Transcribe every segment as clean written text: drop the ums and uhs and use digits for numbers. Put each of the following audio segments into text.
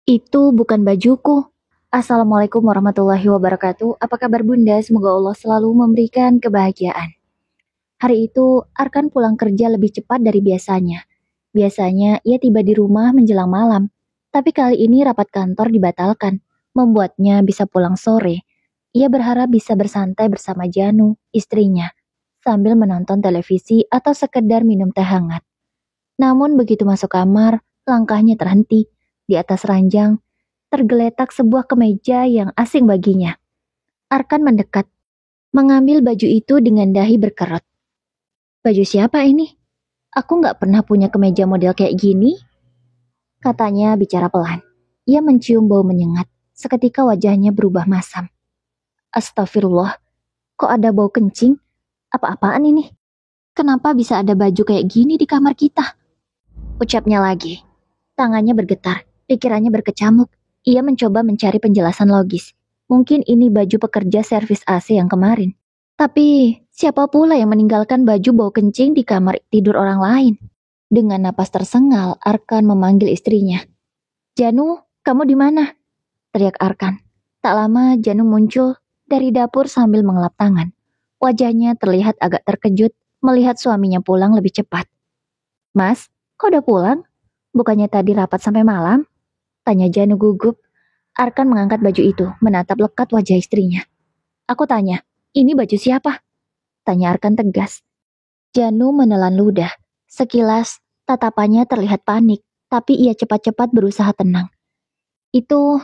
Itu bukan bajuku. Assalamualaikum warahmatullahi wabarakatuh. Apa kabar Bunda? Semoga Allah selalu memberikan kebahagiaan. Hari itu, Arkan pulang kerja lebih cepat dari biasanya. Biasanya ia tiba di rumah menjelang malam. Tapi kali ini rapat kantor dibatalkan, membuatnya bisa pulang sore. Ia berharap bisa bersantai bersama Janu, istrinya, sambil menonton televisi atau sekedar minum teh hangat. Namun begitu masuk kamar, langkahnya terhenti. Di atas ranjang, tergeletak sebuah kemeja yang asing baginya. Arkan mendekat, mengambil baju itu dengan dahi berkerut. Baju siapa ini? Aku nggak pernah punya kemeja model kayak gini, katanya bicara pelan. Ia mencium bau menyengat, seketika wajahnya berubah masam. Astagfirullah, kok ada bau kencing? Apa-apaan ini? Kenapa bisa ada baju kayak gini di kamar kita? Ucapnya lagi. Tangannya bergetar, pikirannya berkecamuk. Ia mencoba mencari penjelasan logis. Mungkin ini baju pekerja servis AC yang kemarin. Tapi, siapa pula yang meninggalkan baju bau kencing di kamar tidur orang lain? Dengan napas tersengal, Arkan memanggil istrinya. Janu, kamu di mana? Teriak Arkan. Tak lama, Janu muncul dari dapur sambil mengelap tangan. Wajahnya terlihat agak terkejut melihat suaminya pulang lebih cepat. Mas, kok udah pulang? Bukannya tadi rapat sampai malam? Tanya Janu gugup. Arkan mengangkat baju itu, menatap lekat wajah istrinya. Aku tanya, ini baju siapa? Tanya Arkan tegas. Janu menelan ludah. Sekilas, tatapannya terlihat panik, tapi ia cepat-cepat berusaha tenang. Itu,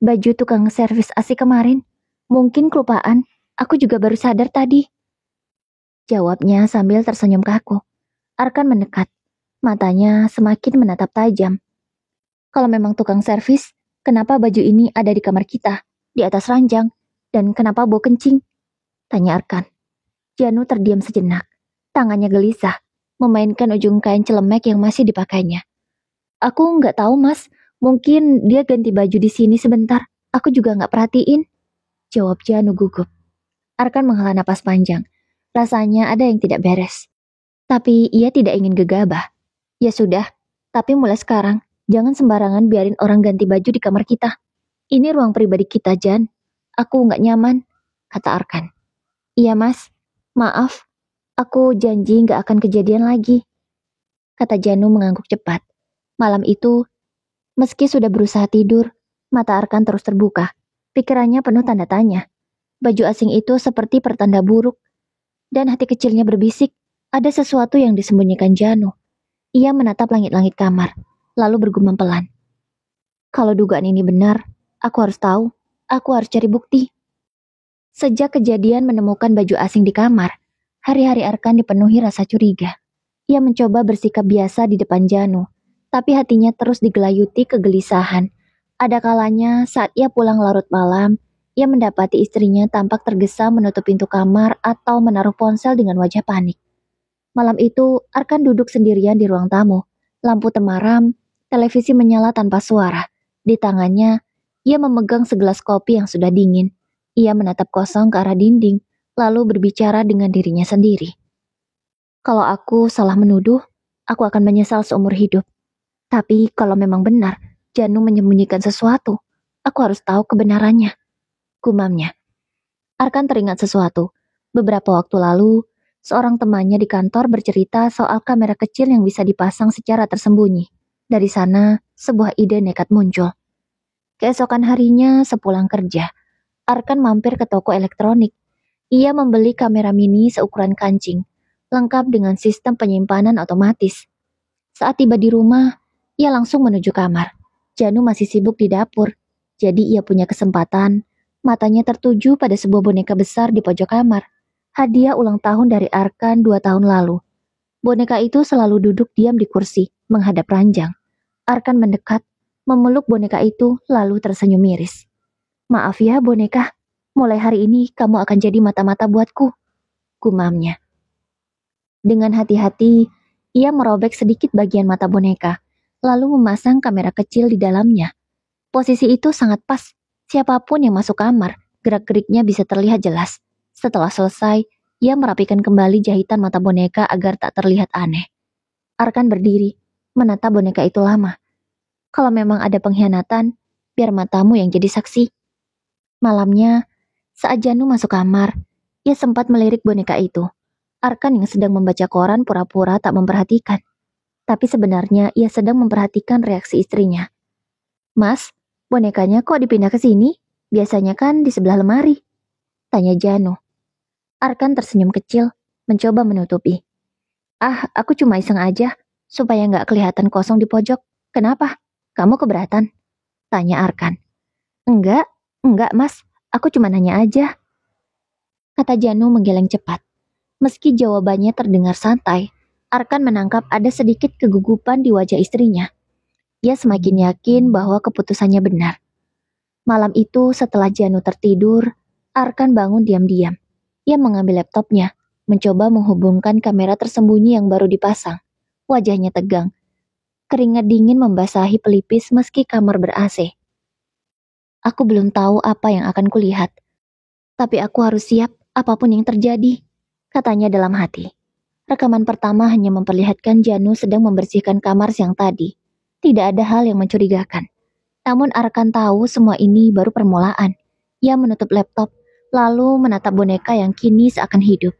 baju tukang servis AC kemarin. Mungkin kelupaan, aku juga baru sadar tadi. Jawabnya sambil tersenyum kaku. Arkan mendekat. Matanya semakin menatap tajam. Kalau memang tukang servis, kenapa baju ini ada di kamar kita, di atas ranjang, dan kenapa bau kencing? Tanya Arkan. Janu terdiam sejenak. Tangannya gelisah, memainkan ujung kain celemek yang masih dipakainya. Aku nggak tahu mas, mungkin dia ganti baju di sini sebentar. Aku juga nggak perhatiin. Jawab Janu gugup. Arkan menghela napas panjang. Rasanya ada yang tidak beres. Tapi ia tidak ingin gegabah. Ya sudah, tapi mulai sekarang, jangan sembarangan biarin orang ganti baju di kamar kita. Ini ruang pribadi kita, Jan. Aku nggak nyaman, kata Arkan. Iya mas, maaf. Aku janji nggak akan kejadian lagi, kata Janu mengangguk cepat. Malam itu, meski sudah berusaha tidur, mata Arkan terus terbuka. Pikirannya penuh tanda tanya. Baju asing itu seperti pertanda buruk. Dan hati kecilnya berbisik, ada sesuatu yang disembunyikan Janu. Ia menatap langit-langit kamar, lalu bergumam pelan. Kalau dugaan ini benar, aku harus tahu. Aku harus cari bukti. Sejak kejadian menemukan baju asing di kamar, hari-hari Arkan dipenuhi rasa curiga. Ia mencoba bersikap biasa di depan Janu, tapi hatinya terus digelayuti kegelisahan. Ada kalanya saat ia pulang larut malam, ia mendapati istrinya tampak tergesa menutup pintu kamar atau menaruh ponsel dengan wajah panik. Malam itu, Arkan duduk sendirian di ruang tamu. Lampu temaram, televisi menyala tanpa suara. Di tangannya, ia memegang segelas kopi yang sudah dingin. Ia menatap kosong ke arah dinding, lalu berbicara dengan dirinya sendiri. Kalau aku salah menuduh, aku akan menyesal seumur hidup. Tapi kalau memang benar, Janu menyembunyikan sesuatu, aku harus tahu kebenarannya. Gumamnya. Arkan teringat sesuatu. Beberapa waktu lalu, seorang temannya di kantor bercerita soal kamera kecil yang bisa dipasang secara tersembunyi. Dari sana, sebuah ide nekat muncul. Keesokan harinya, sepulang kerja, Arkan mampir ke toko elektronik. Ia membeli kamera mini seukuran kancing, lengkap dengan sistem penyimpanan otomatis. Saat tiba di rumah, ia langsung menuju kamar. Janu masih sibuk di dapur, jadi ia punya kesempatan. Matanya tertuju pada sebuah boneka besar di pojok kamar. Hadiah ulang tahun dari Arkan 2 tahun lalu. Boneka itu selalu duduk diam di kursi, menghadap ranjang. Arkan mendekat, memeluk boneka itu, lalu tersenyum miris. Maaf ya boneka, mulai hari ini kamu akan jadi mata-mata buatku, gumamnya. Dengan hati-hati, ia merobek sedikit bagian mata boneka, lalu memasang kamera kecil di dalamnya. Posisi itu sangat pas. Siapapun yang masuk kamar, gerak-geriknya bisa terlihat jelas. Setelah selesai, ia merapikan kembali jahitan mata boneka agar tak terlihat aneh. Arkan berdiri, menatap boneka itu lama. Kalau memang ada pengkhianatan, biar matamu yang jadi saksi. Malamnya, saat Janu masuk kamar, ia sempat melirik boneka itu. Arkan yang sedang membaca koran pura-pura tak memperhatikan. Tapi sebenarnya ia sedang memperhatikan reaksi istrinya. Mas, bonekanya kok dipindah ke sini? Biasanya kan di sebelah lemari. Tanya Janu. Arkan tersenyum kecil, mencoba menutupi. Ah, aku cuma iseng aja, supaya nggak kelihatan kosong di pojok. Kenapa? Kamu keberatan? Tanya Arkan. Enggak mas, aku cuma nanya aja. Kata Janu menggeleng cepat. Meski jawabannya terdengar santai, Arkan menangkap ada sedikit kegugupan di wajah istrinya. Ia semakin yakin bahwa keputusannya benar. Malam itu setelah Janu tertidur, Arkan bangun diam-diam. Ia mengambil laptopnya, mencoba menghubungkan kamera tersembunyi yang baru dipasang. Wajahnya tegang. Keringat dingin membasahi pelipis meski kamar ber-AC. Aku belum tahu apa yang akan kulihat. Tapi aku harus siap apapun yang terjadi, katanya dalam hati. Rekaman pertama hanya memperlihatkan Janu sedang membersihkan kamar siang tadi. Tidak ada hal yang mencurigakan. Namun Arkan tahu semua ini baru permulaan. Ia menutup laptop, lalu menatap boneka yang kini seakan hidup.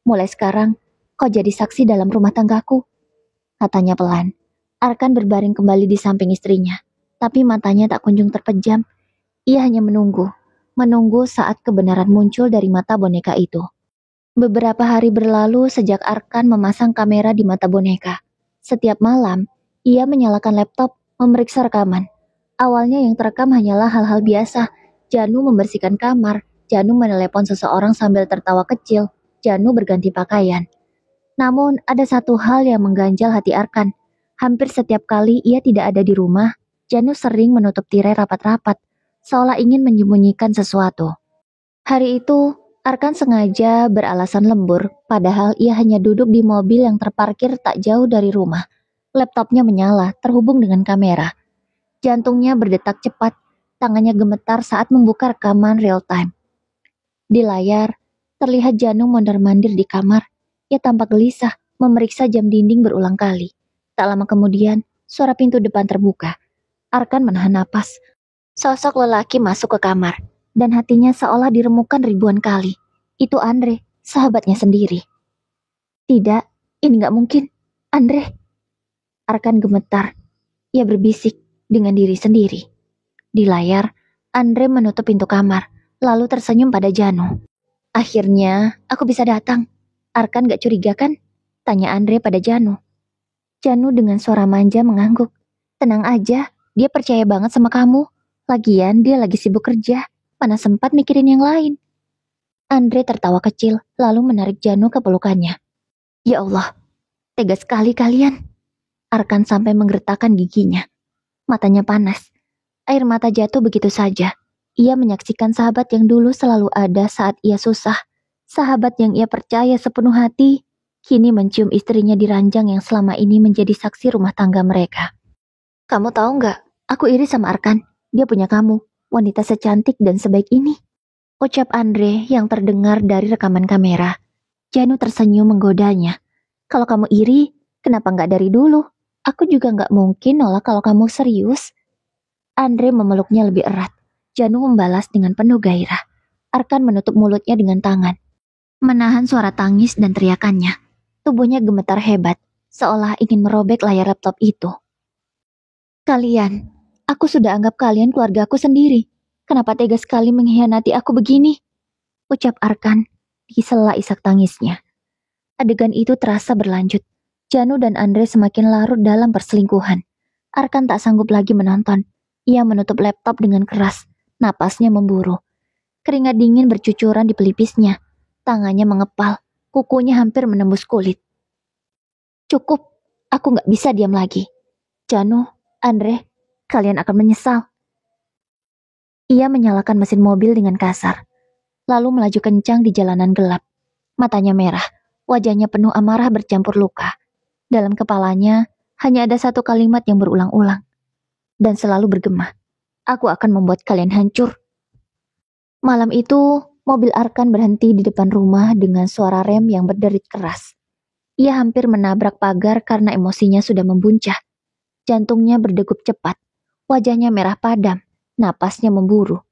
Mulai sekarang, kau jadi saksi dalam rumah tanggaku, katanya pelan. Arkan berbaring kembali di samping istrinya, tapi matanya tak kunjung terpejam. Ia hanya menunggu saat kebenaran muncul dari mata boneka itu. Beberapa hari berlalu sejak Arkan memasang kamera di mata boneka. Setiap malam, ia menyalakan laptop, memeriksa rekaman. Awalnya yang terekam hanyalah hal-hal biasa. Janu membersihkan kamar, Janu menelepon seseorang sambil tertawa kecil, Janu berganti pakaian. Namun ada satu hal yang mengganjal hati Arkan. Hampir setiap kali ia tidak ada di rumah, Janu sering menutup tirai rapat-rapat, seolah ingin menyembunyikan sesuatu. Hari itu, Arkan sengaja beralasan lembur, padahal ia hanya duduk di mobil yang terparkir tak jauh dari rumah. Laptopnya menyala, terhubung dengan kamera. Jantungnya berdetak cepat, tangannya gemetar saat membuka rekaman real time. Di layar, terlihat Janu mondar-mandir di kamar. Ia tampak gelisah, memeriksa jam dinding berulang kali. Tak lama kemudian, suara pintu depan terbuka. Arkan menahan napas. Sosok lelaki masuk ke kamar, dan hatinya seolah diremukan ribuan kali. Itu Andre, sahabatnya sendiri. Tidak, ini gak mungkin. Andre. Arkan gemetar. Ia berbisik dengan diri sendiri. Di layar, Andre menutup pintu kamar, lalu tersenyum pada Janu. Akhirnya, aku bisa datang. Arkan gak curiga kan? Tanya Andre pada Janu. Janu dengan suara manja mengangguk. Tenang aja, dia percaya banget sama kamu. Lagian dia lagi sibuk kerja, mana sempat mikirin yang lain. Andre tertawa kecil, lalu menarik Janu ke pelukannya. Ya Allah, tega sekali kalian. Arkan sampai menggertakkan giginya. Matanya panas. Air mata jatuh begitu saja. Ia menyaksikan sahabat yang dulu selalu ada saat ia susah. Sahabat yang ia percaya sepenuh hati, kini mencium istrinya di ranjang yang selama ini menjadi saksi rumah tangga mereka. Kamu tahu nggak, aku iri sama Arkan. Dia punya kamu, wanita secantik dan sebaik ini. Ucap Andre yang terdengar dari rekaman kamera. Janu tersenyum menggodanya. Kalau kamu iri, kenapa nggak dari dulu? Aku juga nggak mungkin nolak kalau kamu serius. Andre memeluknya lebih erat. Janu membalas dengan penuh gairah. Arkan menutup mulutnya dengan tangan, menahan suara tangis dan teriakannya. Tubuhnya gemetar hebat, seolah ingin merobek layar laptop itu. Kalian, aku sudah anggap kalian keluargaku sendiri. Kenapa tega sekali mengkhianati aku begini? Ucap Arkan di sela isak tangisnya. Adegan itu terasa berlanjut. Janu dan Andre semakin larut dalam perselingkuhan. Arkan tak sanggup lagi menonton. Ia menutup laptop dengan keras. Napasnya memburu. Keringat dingin bercucuran di pelipisnya. Tangannya mengepal. Kukunya hampir menembus kulit. Cukup, aku gak bisa diam lagi. Janu, Andre, kalian akan menyesal. Ia menyalakan mesin mobil dengan kasar, lalu melaju kencang di jalanan gelap. Matanya merah, wajahnya penuh amarah bercampur luka. Dalam kepalanya, hanya ada satu kalimat yang berulang-ulang. Dan selalu bergema, aku akan membuat kalian hancur. Malam itu, mobil Arkan berhenti di depan rumah dengan suara rem yang berderit keras. Ia hampir menabrak pagar karena emosinya sudah membuncah. Jantungnya berdegup cepat, wajahnya merah padam, napasnya memburu.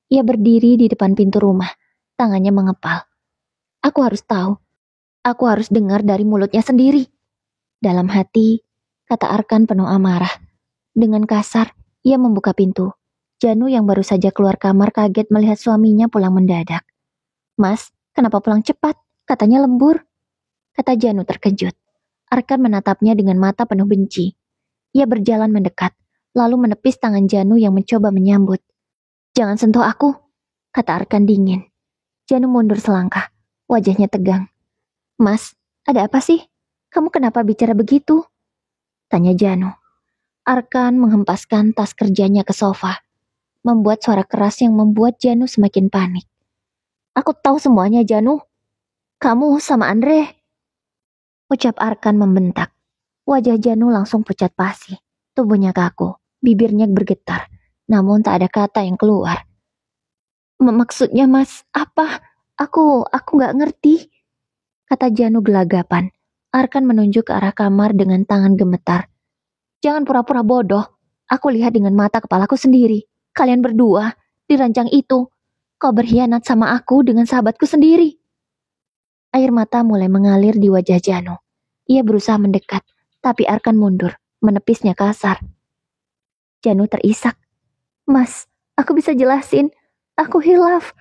Ia berdiri di depan pintu rumah, tangannya mengepal. Aku harus tahu, aku harus dengar dari mulutnya sendiri. Dalam hati, kata Arkan penuh amarah. Dengan kasar, ia membuka pintu. Janu yang baru saja keluar kamar kaget melihat suaminya pulang mendadak. Mas, kenapa pulang cepat? Katanya lembur. Kata Janu terkejut. Arkan menatapnya dengan mata penuh benci. Ia berjalan mendekat, lalu menepis tangan Janu yang mencoba menyambut. Jangan sentuh aku, kata Arkan dingin. Janu mundur selangkah, wajahnya tegang. Mas, ada apa sih? Kamu kenapa bicara begitu? Tanya Janu. Arkan menghempaskan tas kerjanya ke sofa, membuat suara keras yang membuat Janu semakin panik. Aku tahu semuanya, Janu. Kamu sama Andre. Ucap Arkan membentak. Wajah Janu langsung pucat pasi. Tubuhnya kaku, bibirnya bergetar, namun tak ada kata yang keluar. Maksudnya mas, apa? Aku gak ngerti. Kata Janu gelagapan. Arkan menunjuk ke arah kamar dengan tangan gemetar. Jangan pura-pura bodoh. Aku lihat dengan mata kepalaku sendiri. Kalian berdua, di ranjang itu. Kau berkhianat sama aku dengan sahabatku sendiri. Air mata mulai mengalir di wajah Janu. Ia berusaha mendekat, tapi Arkan mundur, menepisnya kasar. Janu terisak. Mas, aku bisa jelasin. Aku hilaf.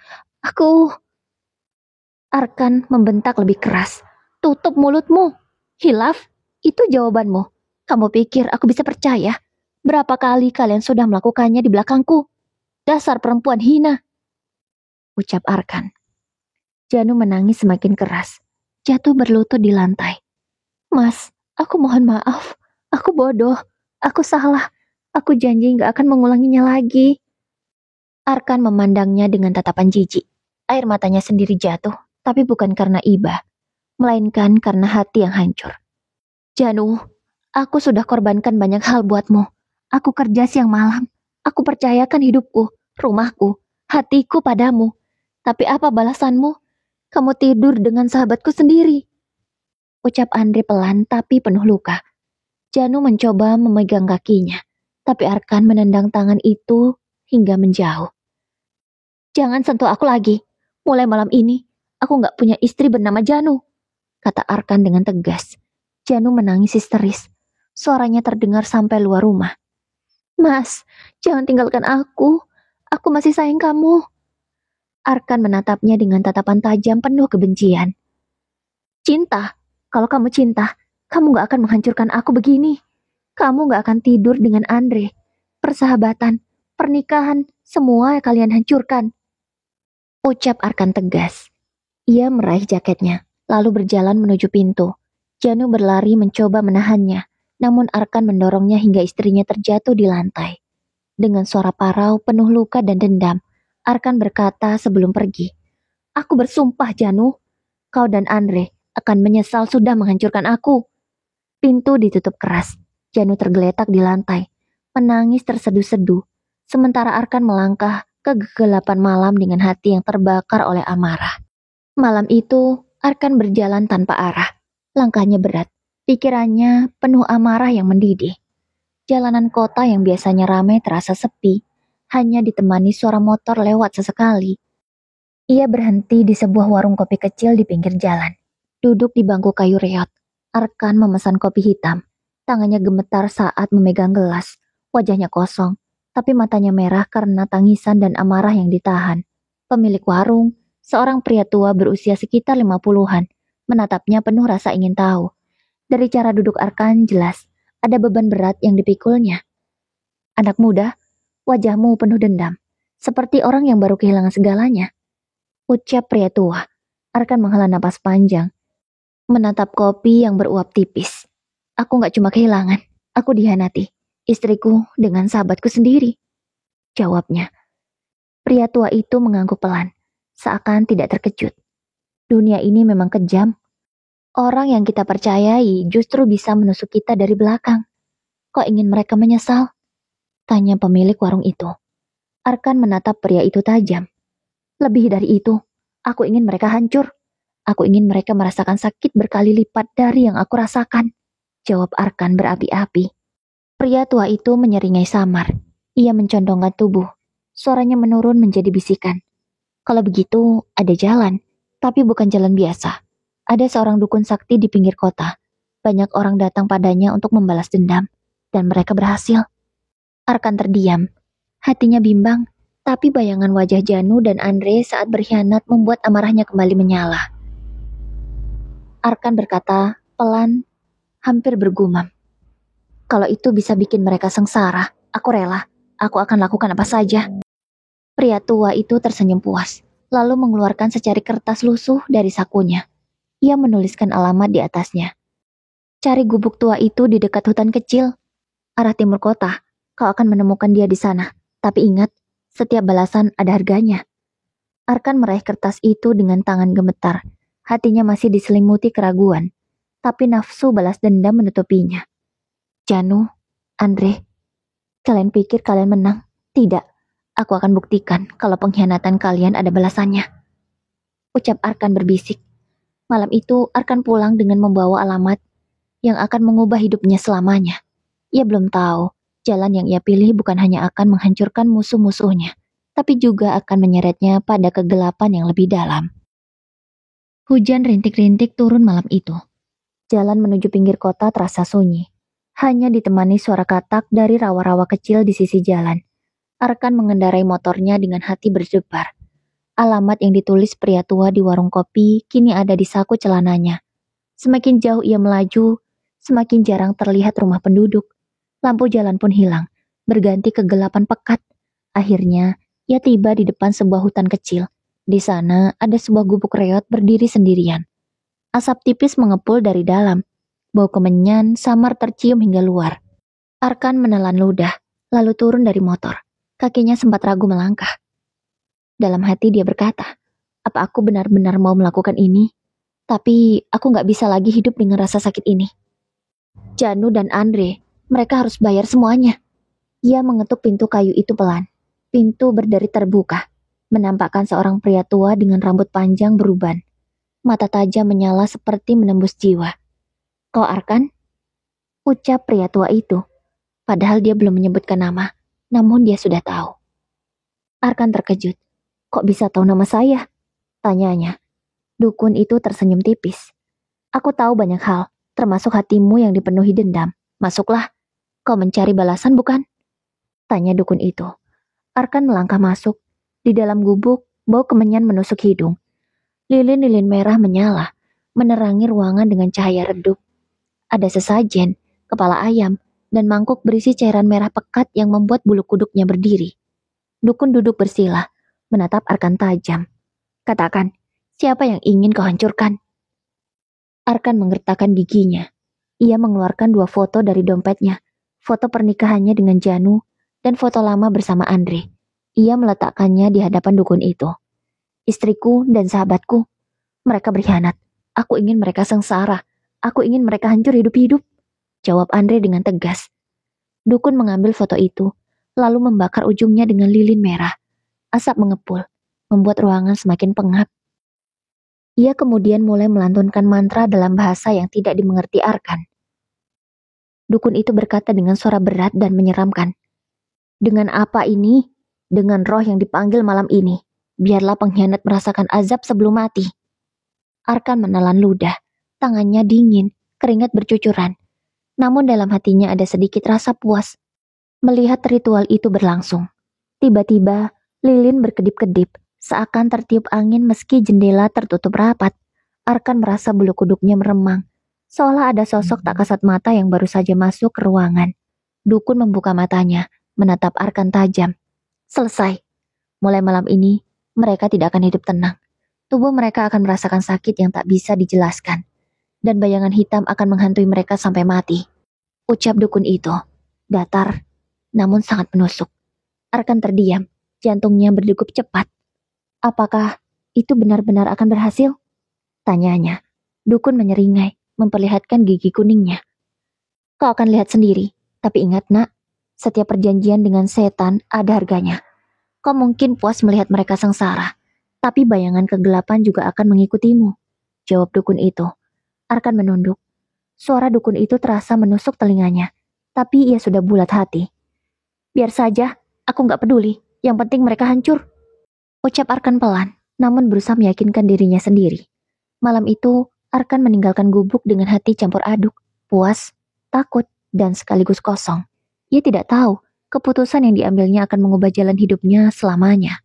Arkan membentak lebih keras. Tutup mulutmu. Hilaf? Itu jawabanmu. Kamu pikir aku bisa percaya? Berapa kali kalian sudah melakukannya di belakangku? Dasar perempuan hina. Ucap Arkan. Janu menangis semakin keras. Jatuh berlutut di lantai. Mas, aku mohon maaf. Aku bodoh. Aku salah. Aku janji gak akan mengulanginya lagi. Arkan memandangnya dengan tatapan jijik. Air matanya sendiri jatuh, tapi bukan karena iba, melainkan karena hati yang hancur. Janu, aku sudah korbankan banyak hal buatmu. Aku kerja siang malam. Aku percayakan hidupku, rumahku, hatiku padamu. Tapi apa balasanmu? Kamu tidur dengan sahabatku sendiri. Ucap Andre pelan tapi penuh luka. Janu mencoba memegang kakinya, tapi Arkan menendang tangan itu hingga menjauh. Jangan sentuh aku lagi. Mulai malam ini, aku gak punya istri bernama Janu, kata Arkan dengan tegas. Janu menangis histeris. Suaranya terdengar sampai luar rumah. Mas, jangan tinggalkan aku. Aku masih sayang kamu. Arkan menatapnya dengan tatapan tajam penuh kebencian. Cinta? Kalau kamu cinta, kamu gak akan menghancurkan aku begini. Kamu gak akan tidur dengan Andre. Persahabatan, pernikahan, semua yang kalian hancurkan. Ucap Arkan tegas. Ia meraih jaketnya, lalu berjalan menuju pintu. Janu berlari mencoba menahannya, namun Arkan mendorongnya hingga istrinya terjatuh di lantai. Dengan suara parau penuh luka dan dendam, Arkan berkata sebelum pergi. Aku bersumpah Janu, kau dan Andre akan menyesal sudah menghancurkan aku. Pintu ditutup keras. Janu tergeletak di lantai, menangis terseduh-seduh, sementara Arkan melangkah ke kegelapan malam dengan hati yang terbakar oleh amarah. Malam itu, Arkan berjalan tanpa arah. Langkahnya berat, pikirannya penuh amarah yang mendidih. Jalanan kota yang biasanya ramai terasa sepi, hanya ditemani suara motor lewat sesekali. Ia berhenti di sebuah warung kopi kecil di pinggir jalan. Duduk di bangku kayu reot, Arkan memesan kopi hitam. Tangannya gemetar saat memegang gelas. Wajahnya kosong, tapi matanya merah karena tangisan dan amarah yang ditahan. Pemilik warung, seorang pria tua berusia sekitar 50-an, menatapnya penuh rasa ingin tahu. Dari cara duduk Arkan jelas, ada beban berat yang dipikulnya. Anak muda, wajahmu penuh dendam, seperti orang yang baru kehilangan segalanya. Ucap pria tua. Arkan menghela napas panjang, menatap kopi yang beruap tipis. Aku gak cuma kehilangan, aku dihianati. Istriku dengan sahabatku sendiri. Jawabnya. Pria tua itu mengangguk pelan, seakan tidak terkejut. Dunia ini memang kejam. Orang yang kita percayai justru bisa menusuk kita dari belakang. Kok ingin mereka menyesal? Tanya pemilik warung itu. Arkan menatap pria itu tajam. Lebih dari itu, aku ingin mereka hancur. Aku ingin mereka merasakan sakit berkali lipat dari yang aku rasakan. Jawab Arkan berapi-api. Pria tua itu menyeringai samar. Ia mencondongkan tubuh. Suaranya menurun menjadi bisikan. Kalau begitu, ada jalan. Tapi bukan jalan biasa. Ada seorang dukun sakti di pinggir kota. Banyak orang datang padanya untuk membalas dendam. Dan mereka berhasil. Arkan terdiam. Hatinya bimbang. Tapi bayangan wajah Janu dan Andre saat berkhianat membuat amarahnya kembali menyala. Arkan berkata, pelan, hampir bergumam. Kalau itu bisa bikin mereka sengsara, aku rela. Aku akan lakukan apa saja. Pria tua itu tersenyum puas, lalu mengeluarkan secari kertas lusuh dari sakunya. Ia menuliskan alamat di atasnya. Cari gubuk tua itu di dekat hutan kecil, arah timur kota. Kau akan menemukan dia di sana. Tapi ingat, setiap balasan ada harganya. Arkan meraih kertas itu dengan tangan gemetar. Hatinya masih diselimuti keraguan, tapi nafsu balas dendam menutupinya. Janu, Andre, kalian pikir kalian menang? Tidak, aku akan buktikan kalau pengkhianatan kalian ada balasannya. Ucap Arkan berbisik. Malam itu Arkan pulang dengan membawa alamat yang akan mengubah hidupnya selamanya. Ia belum tahu, jalan yang ia pilih bukan hanya akan menghancurkan musuh-musuhnya, tapi juga akan menyeretnya pada kegelapan yang lebih dalam. Hujan rintik-rintik turun malam itu. Jalan menuju pinggir kota terasa sunyi. Hanya ditemani suara katak dari rawa-rawa kecil di sisi jalan. Arkan mengendarai motornya dengan hati berdebar. Alamat yang ditulis pria tua di warung kopi kini ada di saku celananya. Semakin jauh ia melaju, semakin jarang terlihat rumah penduduk. Lampu jalan pun hilang, berganti kegelapan pekat. Akhirnya, ia tiba di depan sebuah hutan kecil. Di sana ada sebuah gubuk reot berdiri sendirian. Asap tipis mengepul dari dalam. Bau kemenyan samar tercium hingga luar. Arkan menelan ludah, lalu turun dari motor. Kakinya sempat ragu melangkah. Dalam hati dia berkata, apa aku benar-benar mau melakukan ini? Tapi aku gak bisa lagi hidup dengan rasa sakit ini. Janu dan Andre, mereka harus bayar semuanya. Ia mengetuk pintu kayu itu pelan. Pintu berderi terbuka, menampakkan seorang pria tua dengan rambut panjang beruban. Mata tajam menyala seperti menembus jiwa. Kau Arkan? Ucap pria tua itu. Padahal dia belum menyebutkan nama, namun dia sudah tahu. Arkan terkejut. Kok bisa tahu nama saya? Tanyanya. Dukun itu tersenyum tipis. Aku tahu banyak hal, termasuk hatimu yang dipenuhi dendam. Masuklah. Kau mencari balasan bukan? Tanya dukun itu. Arkan melangkah masuk. Di dalam gubuk, bau kemenyan menusuk hidung. Lilin-lilin merah menyala, menerangi ruangan dengan cahaya redup. Ada sesajen, kepala ayam, dan mangkuk berisi cairan merah pekat yang membuat bulu kuduknya berdiri. Dukun duduk bersila, menatap Arkan tajam. Katakan, siapa yang ingin kau hancurkan? Arkan menggertakkan giginya. Ia mengeluarkan 2 foto dari dompetnya. Foto pernikahannya dengan Janu, dan foto lama bersama Andre. Ia meletakkannya di hadapan dukun itu. Istriku dan sahabatku, mereka berkhianat. Aku ingin mereka sengsara. Aku ingin mereka hancur hidup-hidup. Jawab Andre dengan tegas. Dukun mengambil foto itu, lalu membakar ujungnya dengan lilin merah. Asap mengepul, membuat ruangan semakin pengap. Ia kemudian mulai melantunkan mantra dalam bahasa yang tidak dimengerti Arkan. Dukun itu berkata dengan suara berat dan menyeramkan. Dengan apa ini? Dengan roh yang dipanggil malam ini. Biarlah pengkhianat merasakan azab sebelum mati. Arkan menelan ludah. Tangannya dingin, keringat bercucuran. Namun dalam hatinya ada sedikit rasa puas melihat ritual itu berlangsung. Tiba-tiba, lilin berkedip-kedip, seakan tertiup angin meski jendela tertutup rapat. Arkan merasa bulu kuduknya meremang, seolah ada sosok tak kasat mata yang baru saja masuk ke ruangan. Dukun membuka matanya, menatap Arkan tajam. Selesai. Mulai malam ini, mereka tidak akan hidup tenang. Tubuh mereka akan merasakan sakit yang tak bisa dijelaskan. Dan bayangan hitam akan menghantui mereka sampai mati. Ucap dukun itu, datar, namun sangat menusuk. Arkan terdiam, jantungnya berdegup cepat. Apakah itu benar-benar akan berhasil? Tanyanya. Dukun menyeringai, memperlihatkan gigi kuningnya. Kau akan lihat sendiri, tapi ingat nak, setiap perjanjian dengan setan ada harganya. Kau mungkin puas melihat mereka sengsara, tapi bayangan kegelapan juga akan mengikutimu. Jawab dukun itu. Arkan menunduk. Suara dukun itu terasa menusuk telinganya. Tapi ia sudah bulat hati. Biar saja, aku nggak peduli. Yang penting mereka hancur. Ucap Arkan pelan, namun berusaha meyakinkan dirinya sendiri. Malam itu, Arkan meninggalkan gubuk dengan hati campur aduk, puas, takut, dan sekaligus kosong. Ia tidak tahu, keputusan yang diambilnya akan mengubah jalan hidupnya selamanya.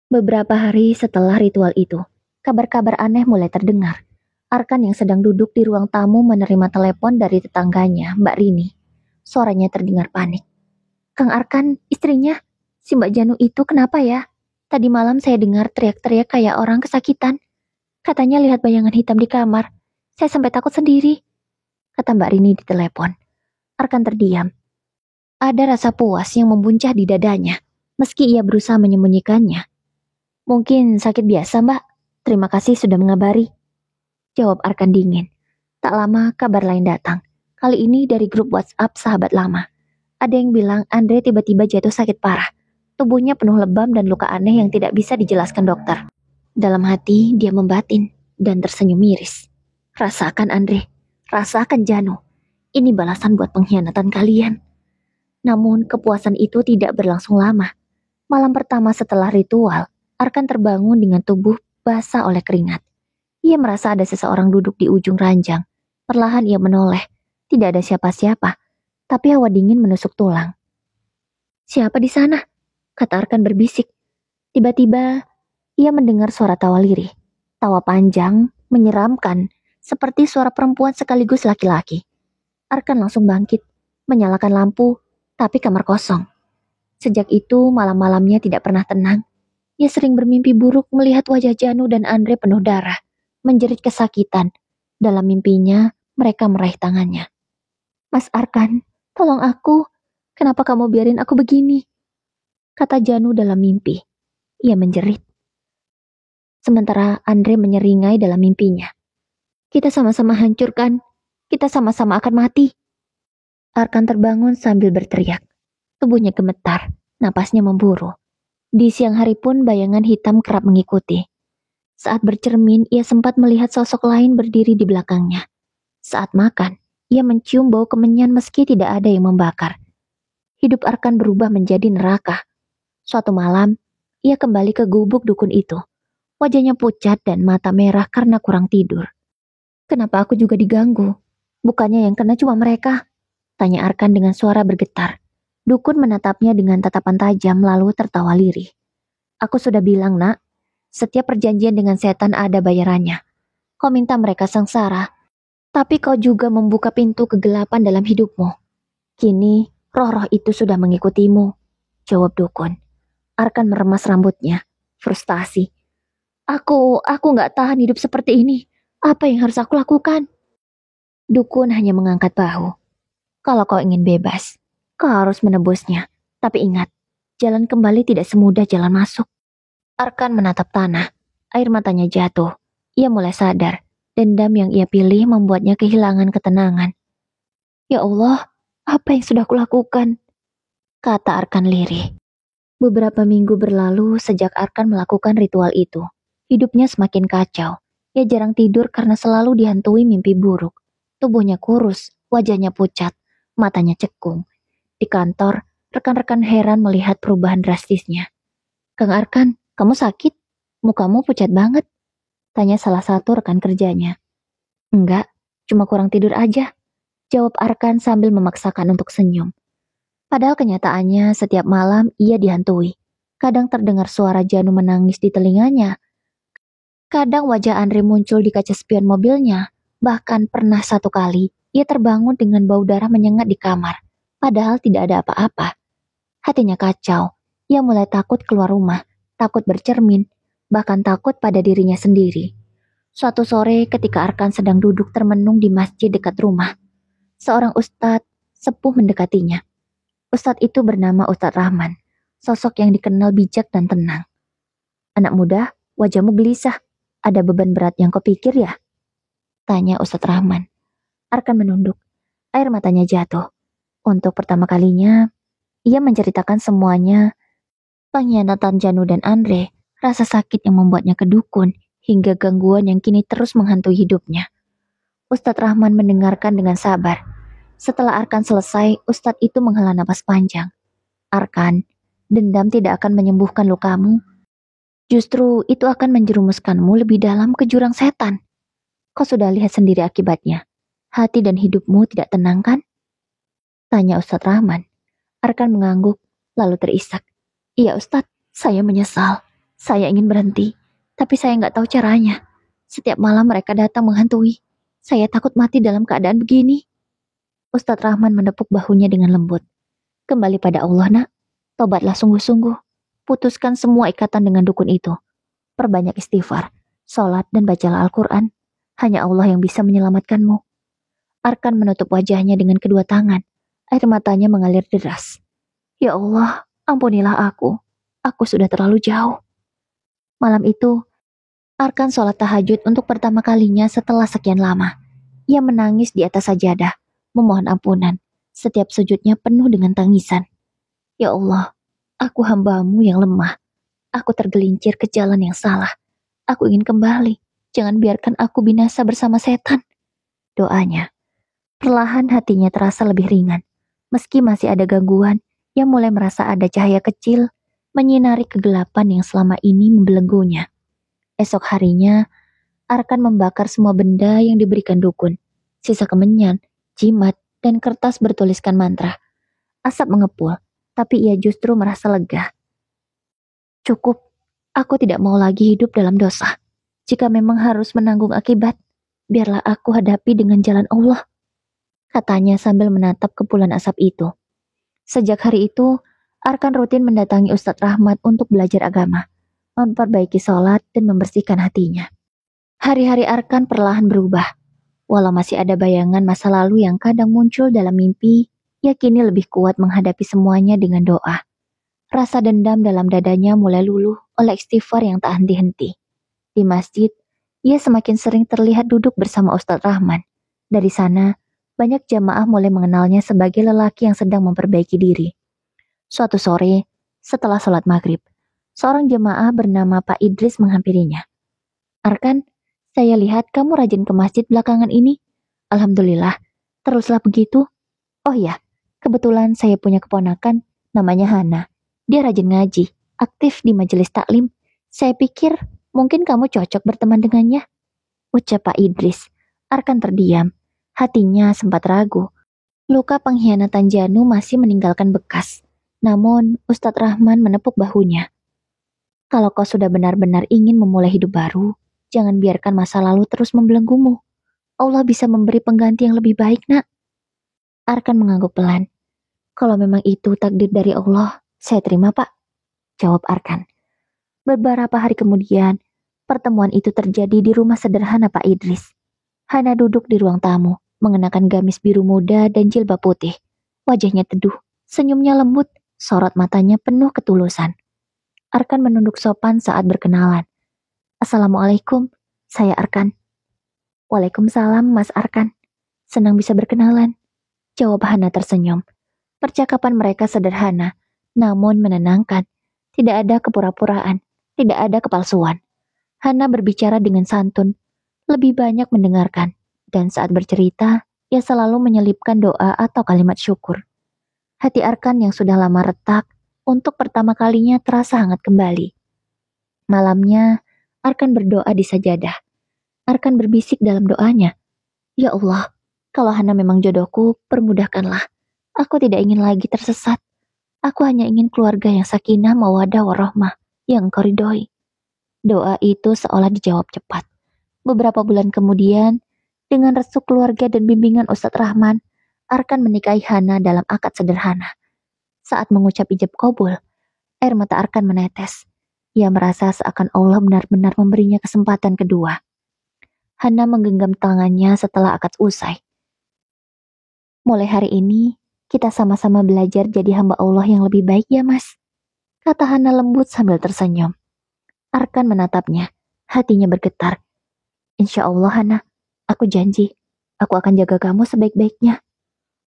Beberapa hari setelah ritual itu, kabar-kabar aneh mulai terdengar. Arkan yang sedang duduk di ruang tamu menerima telepon dari tetangganya, Mbak Rini. Suaranya terdengar panik. Kang Arkan, istrinya, si Mbak Janu itu kenapa ya? Tadi malam saya dengar teriak-teriak kayak orang kesakitan. Katanya lihat bayangan hitam di kamar. Saya sampai takut sendiri, kata Mbak Rini di telepon. Arkan terdiam. Ada rasa puas yang membuncah di dadanya, meski ia berusaha menyembunyikannya. Mungkin sakit biasa, Mbak. Terima kasih sudah mengabari, jawab Arkan dingin. Tak lama kabar lain datang. Kali ini dari grup WhatsApp sahabat lama. Ada yang bilang Andre tiba-tiba jatuh sakit parah. Tubuhnya penuh lebam dan luka aneh yang tidak bisa dijelaskan dokter. Dalam hati dia membatin dan tersenyum miris. Rasakan Andre, rasakan Janu. Ini balasan buat pengkhianatan kalian. Namun kepuasan itu tidak berlangsung lama. Malam pertama setelah ritual, Arkan terbangun dengan tubuh basah oleh keringat. Ia merasa ada seseorang duduk di ujung ranjang. Perlahan ia menoleh. Tidak ada siapa-siapa, tapi hawa dingin menusuk tulang. Siapa di sana? Kata Arkan berbisik. Tiba-tiba ia mendengar suara tawa lirih. Tawa panjang, menyeramkan, seperti suara perempuan sekaligus laki-laki. Arkan langsung bangkit, menyalakan lampu, tapi kamar kosong. Sejak itu malam-malamnya tidak pernah tenang. Ia sering bermimpi buruk melihat wajah Janu dan Andre penuh darah, menjerit kesakitan. Dalam mimpinya, mereka meraih tangannya. Mas Arkan, tolong aku. Kenapa kamu biarin aku begini? Kata Janu dalam mimpi. Ia menjerit. Sementara Andre menyeringai dalam mimpinya. Kita sama-sama hancurkan. Kita sama-sama akan mati. Arkan terbangun sambil berteriak. Tubuhnya gemetar, napasnya memburu. Di siang hari pun bayangan hitam kerap mengikuti. Saat bercermin, ia sempat melihat sosok lain berdiri di belakangnya. Saat makan, ia mencium bau kemenyan meski tidak ada yang membakar. Hidup Arkan berubah menjadi neraka. Suatu malam, ia kembali ke gubuk dukun itu. Wajahnya pucat dan mata merah karena kurang tidur. Kenapa aku juga diganggu? Bukannya yang kena cuma mereka? Tanya Arkan dengan suara bergetar. Dukun menatapnya dengan tatapan tajam lalu tertawa lirih. Aku sudah bilang, Nak, setiap perjanjian dengan setan ada bayarannya. Kau minta mereka sengsara, tapi kau juga membuka pintu kegelapan dalam hidupmu. Kini, roh-roh itu sudah mengikutimu, jawab dukun. Arkan meremas rambutnya, frustasi. Aku gak tahan hidup seperti ini. Apa yang harus aku lakukan? Dukun hanya mengangkat bahu. Kalau kau ingin bebas, kau harus menebusnya. Tapi ingat, jalan kembali tidak semudah jalan masuk. Arkan menatap tanah. Air matanya jatuh. Ia mulai sadar. Dendam yang ia pilih membuatnya kehilangan ketenangan. Ya Allah, apa yang sudah kulakukan? Kata Arkan lirih. Beberapa minggu berlalu sejak Arkan melakukan ritual itu. Hidupnya semakin kacau. Ia jarang tidur karena selalu dihantui mimpi buruk. Tubuhnya kurus, wajahnya pucat, matanya cekung. Di kantor, rekan-rekan heran melihat perubahan drastisnya. Kang Arkan, kamu sakit? Mukamu pucat banget. Tanya salah satu rekan kerjanya. Enggak, cuma kurang tidur aja. Jawab Arkan sambil memaksakan untuk senyum. Padahal kenyataannya setiap malam ia dihantui. Kadang terdengar suara Janu menangis di telinganya. Kadang wajah Andre muncul di kaca spion mobilnya. Bahkan pernah satu kali, ia terbangun dengan bau darah menyengat di kamar. Padahal tidak ada apa-apa. Hatinya kacau. Ia mulai takut keluar rumah, takut bercermin, bahkan takut pada dirinya sendiri. Suatu sore ketika Arkan sedang duduk termenung di masjid dekat rumah, seorang ustadz sepuh mendekatinya. Ustadz itu bernama Ustadz Rahman, sosok yang dikenal bijak dan tenang. Anak muda, wajahmu gelisah. Ada beban berat yang kau pikir ya? Tanya Ustadz Rahman. Arkan menunduk. Air matanya jatuh. Untuk pertama kalinya, ia menceritakan semuanya. Pengkhianatan Janu dan Andre, rasa sakit yang membuatnya kedukun, hingga gangguan yang kini terus menghantui hidupnya. Ustadz Rahman mendengarkan dengan sabar. Setelah Arkan selesai, Ustadz itu menghela napas panjang. Arkan, dendam tidak akan menyembuhkan lukamu. Justru itu akan menjerumuskanmu lebih dalam ke jurang setan. Kau sudah lihat sendiri akibatnya. Hati dan hidupmu tidak tenang kan? Tanya Ustadz Rahman. Arkan mengangguk, lalu terisak. Iya Ustadz, saya menyesal. Saya ingin berhenti, tapi saya nggak tahu caranya. Setiap malam mereka datang menghantui. Saya takut mati dalam keadaan begini. Ustadz Rahman menepuk bahunya dengan lembut. Kembali pada Allah nak, tobatlah sungguh-sungguh. Putuskan semua ikatan dengan dukun itu. Perbanyak istighfar, sholat dan bacalah Al-Quran. Hanya Allah yang bisa menyelamatkanmu. Arkan menutup wajahnya dengan kedua tangan. Air matanya mengalir deras. Ya Allah, ampunilah aku. Aku sudah terlalu jauh. Malam itu, Arkan sholat tahajud untuk pertama kalinya setelah sekian lama. Ia menangis di atas sajadah, memohon ampunan. Setiap sujudnya penuh dengan tangisan. Ya Allah, aku hamba-Mu yang lemah. Aku tergelincir ke jalan yang salah. Aku ingin kembali. Jangan biarkan aku binasa bersama setan. Doanya. Perlahan hatinya terasa lebih ringan. Meski masih ada gangguan, ia mulai merasa ada cahaya kecil menyinari kegelapan yang selama ini membelenggunya. Esok harinya, Arkan membakar semua benda yang diberikan dukun. Sisa kemenyan, jimat, dan kertas bertuliskan mantra. Asap mengepul, tapi ia justru merasa lega. Cukup, aku tidak mau lagi hidup dalam dosa. Jika memang harus menanggung akibat, biarlah aku hadapi dengan jalan Allah, katanya sambil menatap kepulan asap itu. Sejak hari itu, Arkan rutin mendatangi Ustadz Rahmat untuk belajar agama, memperbaiki sholat dan membersihkan hatinya. Hari-hari Arkan perlahan berubah. Walau masih ada bayangan masa lalu yang kadang muncul dalam mimpi, ia kini lebih kuat menghadapi semuanya dengan doa. Rasa dendam dalam dadanya mulai luluh oleh istighfar yang tak henti-henti. Di masjid, ia semakin sering terlihat duduk bersama Ustadz Rahman. Dari sana, banyak jamaah mulai mengenalnya sebagai lelaki yang sedang memperbaiki diri. Suatu sore, setelah sholat maghrib, seorang jemaah bernama Pak Idris menghampirinya. Arkan, saya lihat kamu rajin ke masjid belakangan ini. Alhamdulillah, teruslah begitu. Oh ya, kebetulan saya punya keponakan, namanya Hana. Dia rajin ngaji, aktif di majelis taklim. Saya pikir mungkin kamu cocok berteman dengannya. Ucap Pak Idris. Arkan terdiam. Hatinya sempat ragu. Luka pengkhianatan Janu masih meninggalkan bekas. Namun, Ustadz Rahman menepuk bahunya. Kalau kau sudah benar-benar ingin memulai hidup baru, jangan biarkan masa lalu terus membelenggumu. Allah bisa memberi pengganti yang lebih baik, nak. Arkan mengangguk pelan. Kalau memang itu takdir dari Allah, saya terima, Pak. Jawab Arkan. Beberapa hari kemudian, pertemuan itu terjadi di rumah sederhana Pak Idris. Hana duduk di ruang tamu, mengenakan gamis biru muda dan jilbab putih. Wajahnya teduh, senyumnya lembut, sorot matanya penuh ketulusan. Arkan menunduk sopan saat berkenalan. Assalamualaikum, saya Arkan. Waalaikumsalam, Mas Arkan. Senang bisa berkenalan. Jawab Hana tersenyum. Percakapan mereka sederhana, namun menenangkan. Tidak ada kepura-puraan, tidak ada kepalsuan. Hana berbicara dengan santun, lebih banyak mendengarkan, dan saat bercerita, ia selalu menyelipkan doa atau kalimat syukur. Hati Arkan yang sudah lama retak, untuk pertama kalinya terasa hangat kembali. Malamnya, Arkan berdoa di sajadah. Arkan berbisik dalam doanya, Ya Allah, kalau Hana memang jodohku, permudahkanlah. Aku tidak ingin lagi tersesat. Aku hanya ingin keluarga yang sakinah mawaddah warahmah, yang Engkau ridhoi. Doa itu seolah dijawab cepat. Beberapa bulan kemudian, dengan restu keluarga dan bimbingan Ustadz Rahman, Arkan menikahi Hana dalam akad sederhana. Saat mengucap ijab kabul, air mata Arkan menetes. Ia merasa seakan Allah benar-benar memberinya kesempatan kedua. Hana menggenggam tangannya setelah akad usai. Mulai hari ini, kita sama-sama belajar jadi hamba Allah yang lebih baik ya mas, kata Hana lembut sambil tersenyum. Arkan menatapnya, hatinya bergetar. Insya Allah Hana, aku janji, aku akan jaga kamu sebaik-baiknya.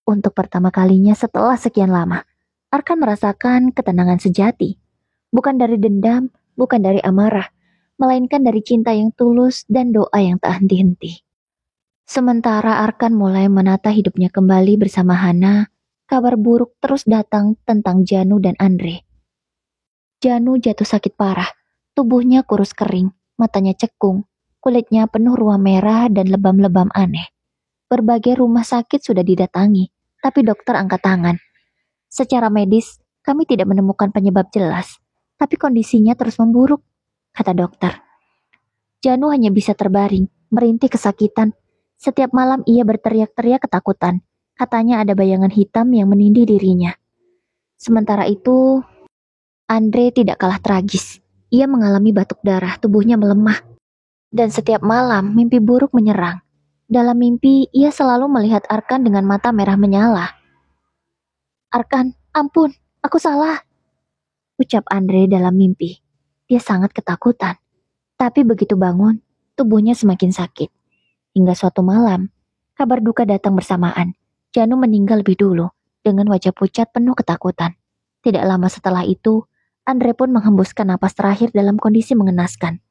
Untuk pertama kalinya setelah sekian lama, Arkan merasakan ketenangan sejati. Bukan dari dendam, bukan dari amarah, melainkan dari cinta yang tulus dan doa yang tak henti-henti. Sementara Arkan mulai menata hidupnya kembali bersama Hana, kabar buruk terus datang tentang Janu dan Andre. Janu jatuh sakit parah, tubuhnya kurus kering, matanya cekung, kulitnya penuh ruam merah dan lebam-lebam aneh. Berbagai rumah sakit sudah didatangi, tapi dokter angkat tangan. Secara medis, kami tidak menemukan penyebab jelas, tapi kondisinya terus memburuk, kata dokter. Janu hanya bisa terbaring, merintih kesakitan. Setiap malam ia berteriak-teriak ketakutan. Katanya ada bayangan hitam yang menindih dirinya. Sementara itu, Andre tidak kalah tragis. Ia mengalami batuk darah, tubuhnya melemah. Dan setiap malam, mimpi buruk menyerang. Dalam mimpi, ia selalu melihat Arkan dengan mata merah menyala. Arkan, ampun, aku salah, ucap Andre dalam mimpi. Dia sangat ketakutan. Tapi begitu bangun, tubuhnya semakin sakit. Hingga suatu malam, kabar duka datang bersamaan. Janu meninggal lebih dulu, dengan wajah pucat penuh ketakutan. Tidak lama setelah itu, Andre pun menghembuskan napas terakhir dalam kondisi mengenaskan.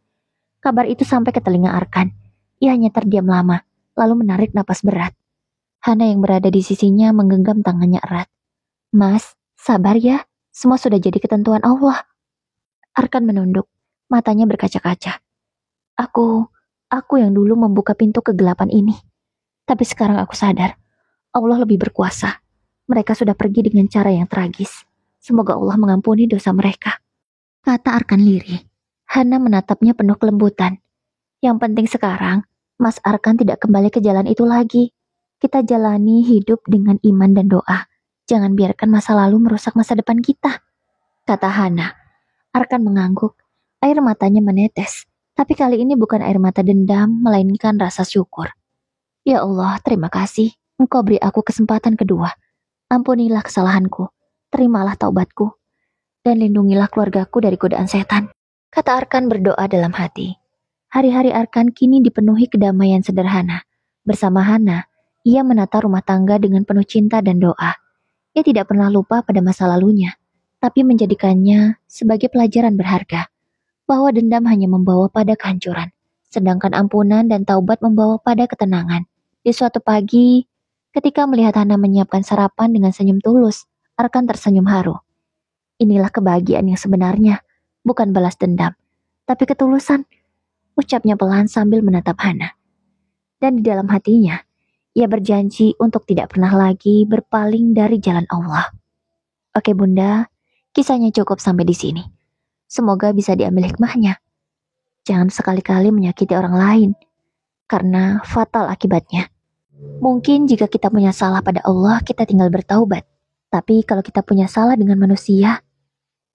Kabar itu sampai ke telinga Arkan. Ia hanya terdiam lama, lalu menarik napas berat. Hana yang berada di sisinya menggenggam tangannya erat. Mas, sabar ya, semua sudah jadi ketentuan Allah. Arkan menunduk, matanya berkaca-kaca. Aku yang dulu membuka pintu kegelapan ini. Tapi sekarang aku sadar, Allah lebih berkuasa. Mereka sudah pergi dengan cara yang tragis. Semoga Allah mengampuni dosa mereka, kata Arkan lirih. Hana menatapnya penuh kelembutan. Yang penting sekarang, Mas Arkan tidak kembali ke jalan itu lagi. Kita jalani hidup dengan iman dan doa. Jangan biarkan masa lalu merusak masa depan kita, kata Hana. Arkan mengangguk, air matanya menetes. Tapi kali ini bukan air mata dendam, melainkan rasa syukur. Ya Allah, terima kasih. Engkau beri aku kesempatan kedua. Ampunilah kesalahanku. Terimalah taubatku. Dan lindungilah keluargaku dari godaan setan, kata Arkan berdoa dalam hati. Hari-hari Arkan kini dipenuhi kedamaian sederhana. Bersama Hana, ia menata rumah tangga dengan penuh cinta dan doa. Ia tidak pernah lupa pada masa lalunya, tapi menjadikannya sebagai pelajaran berharga. Bahwa dendam hanya membawa pada kehancuran, sedangkan ampunan dan taubat membawa pada ketenangan. Di suatu pagi, ketika melihat Hana menyiapkan sarapan dengan senyum tulus, Arkan tersenyum haru. Inilah kebahagiaan yang sebenarnya, bukan balas dendam, tapi ketulusan, ucapnya pelan sambil menatap Hana. Dan di dalam hatinya, ia berjanji untuk tidak pernah lagi berpaling dari jalan Allah. Oke Bunda, kisahnya cukup sampai di sini. Semoga bisa diambil hikmahnya. Jangan sekali-kali menyakiti orang lain, karena fatal akibatnya. Mungkin jika kita punya salah pada Allah, kita tinggal bertaubat. Tapi kalau kita punya salah dengan manusia,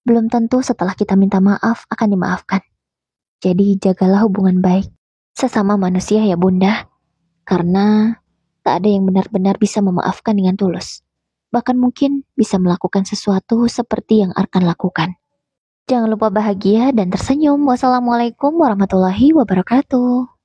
belum tentu setelah kita minta maaf akan dimaafkan. Jadi jagalah hubungan baik sesama manusia ya Bunda, karena tak ada yang benar-benar bisa memaafkan dengan tulus. Bahkan mungkin bisa melakukan sesuatu seperti yang Arkan lakukan. Jangan lupa bahagia dan tersenyum. Wassalamualaikum warahmatullahi wabarakatuh.